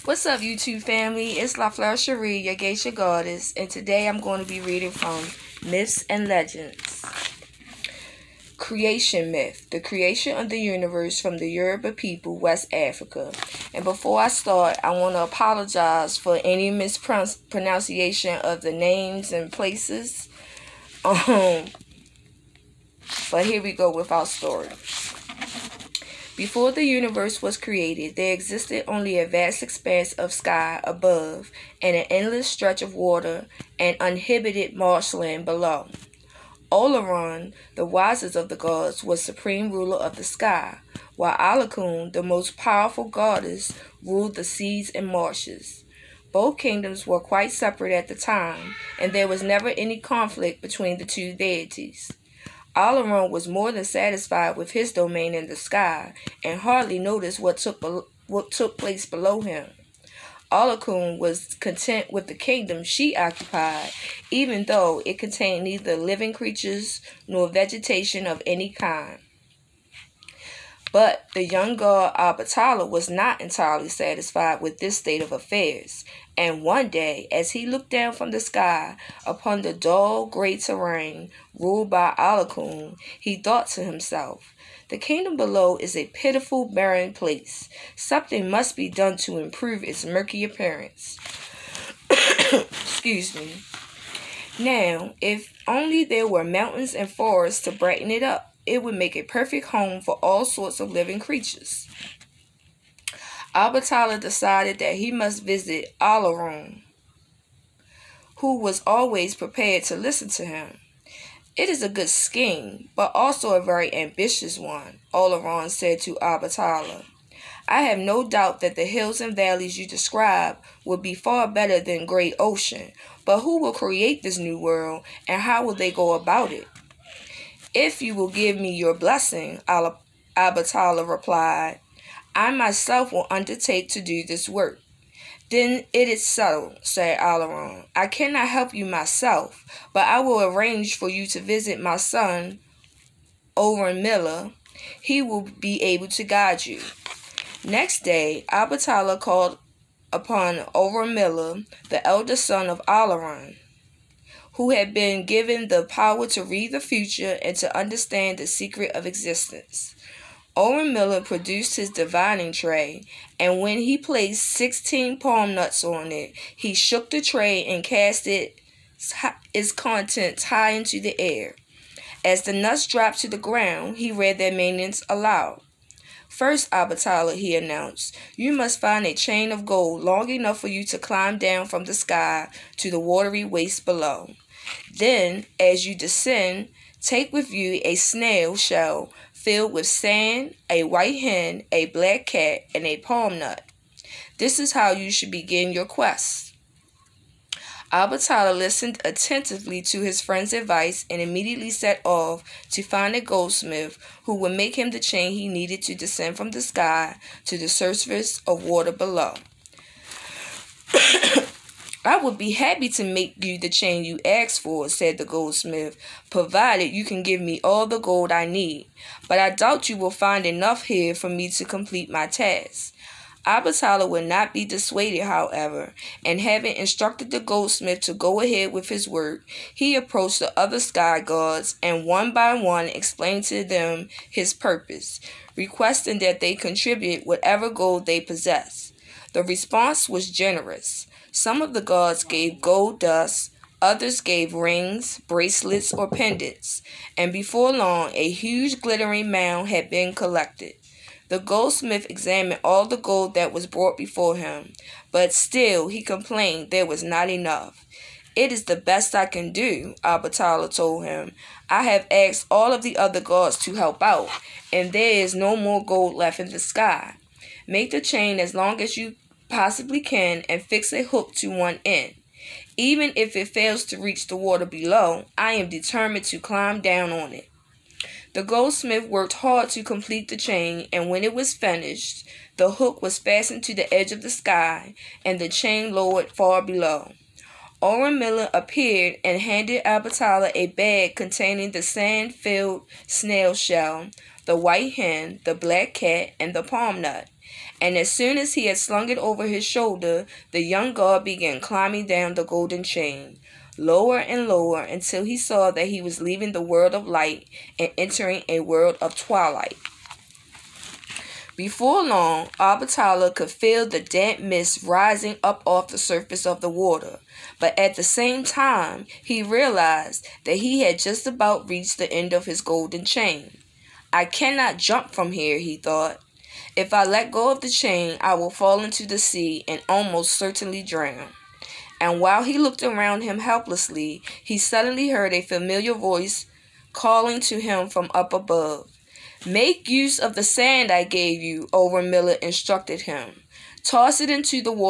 What's up, YouTube family? It's La Fleur Chéri, your geisha goddess, and today I'm going to be reading from Myths and Legends. Creation Myth, the creation of the universe from the Yoruba people, West Africa. And before I start, I want to apologize for any mispronunciation of the names and places. But here we go with our story. Before the universe was created, there existed only a vast expanse of sky above and an endless stretch of water and uninhibited marshland below. Olaron, the wisest of the gods, was supreme ruler of the sky, while Alakun, the most powerful goddess, ruled the seas and marshes. Both kingdoms were quite separate at the time, and there was never any conflict between the two deities. Alaron was more than satisfied with his domain in the sky and hardly noticed what took place below him. Alakun was content with the kingdom she occupied, even though it contained neither living creatures nor vegetation of any kind. But the young god Abatala was not entirely satisfied with this state of affairs, and one day, as he looked down from the sky upon the dull, gray terrain ruled by Alakun, he thought to himself, "The kingdom below is a pitiful, barren place. Something must be done to improve its murky appearance." Excuse me. Now, if only there were mountains and forests to brighten it up, it would make a perfect home for all sorts of living creatures. Abatala decided that he must visit Alaron, who was always prepared to listen to him. "It is a good scheme, but also a very ambitious one," Alaron said to Abatala. "I have no doubt that the hills and valleys you describe would be far better than great ocean, but who will create this new world, and how will they go about it?" "If you will give me your blessing," Abatala replied, "I myself will undertake to do this work." "Then it is settled," said Alaron. "I cannot help you myself, but I will arrange for you to visit my son, Orimilla. He will be able to guide you." Next day, Abatala called upon Orimilla, the eldest son of Alaron, who had been given the power to read the future and to understand the secret of existence. Orimilla produced his divining tray, and when he placed 16 palm nuts on it, he shook the tray and cast its contents high into the air. As the nuts dropped to the ground, he read their meanings aloud. "First, Abatala," he announced, "you must find a chain of gold long enough for you to climb down from the sky to the watery waste below. Then, as you descend, take with you a snail shell filled with sand, a white hen, a black cat, and a palm nut. This is how you should begin your quest." Abatala listened attentively to his friend's advice and immediately set off to find a goldsmith who would make him the chain he needed to descend from the sky to the surface of water below. "I would be happy to make you the chain you asked for," said the goldsmith, "provided you can give me all the gold I need. But I doubt you will find enough here for me to complete my task." Abatala would not be dissuaded, however, and having instructed the goldsmith to go ahead with his work, he approached the other sky gods and one by one explained to them his purpose, requesting that they contribute whatever gold they possessed. The response was generous. Some of the gods gave gold dust, others gave rings, bracelets, or pendants, and before long a huge glittering mound had been collected. The goldsmith examined all the gold that was brought before him, but still he complained there was not enough. "It is the best I can do," Abatala told him. "I have asked all of the other gods to help out, and there is no more gold left in the sky. Make the chain as long as you possibly can and fix a hook to one end. Even if it fails to reach the water below, I am determined to climb down on it." The goldsmith worked hard to complete the chain, and when it was finished, the hook was fastened to the edge of the sky, and the chain lowered far below. Orimilla appeared and handed Abatala a bag containing the sand-filled snail shell, the white hen, the black cat, and the palm nut. And as soon as he had slung it over his shoulder, the young god began climbing down the golden chain, lower and lower, until he saw that he was leaving the world of light and entering a world of twilight. Before long, Abatala could feel the damp mist rising up off the surface of the water, but at the same time, he realized that he had just about reached the end of his golden chain. I cannot jump from here, he thought. If I let go of the chain, I will fall into the sea and almost certainly drown. And while he looked around him helplessly, he suddenly heard a familiar voice calling to him from up above. Make use of the sand I gave you, Owen Miller instructed him. Toss it into the water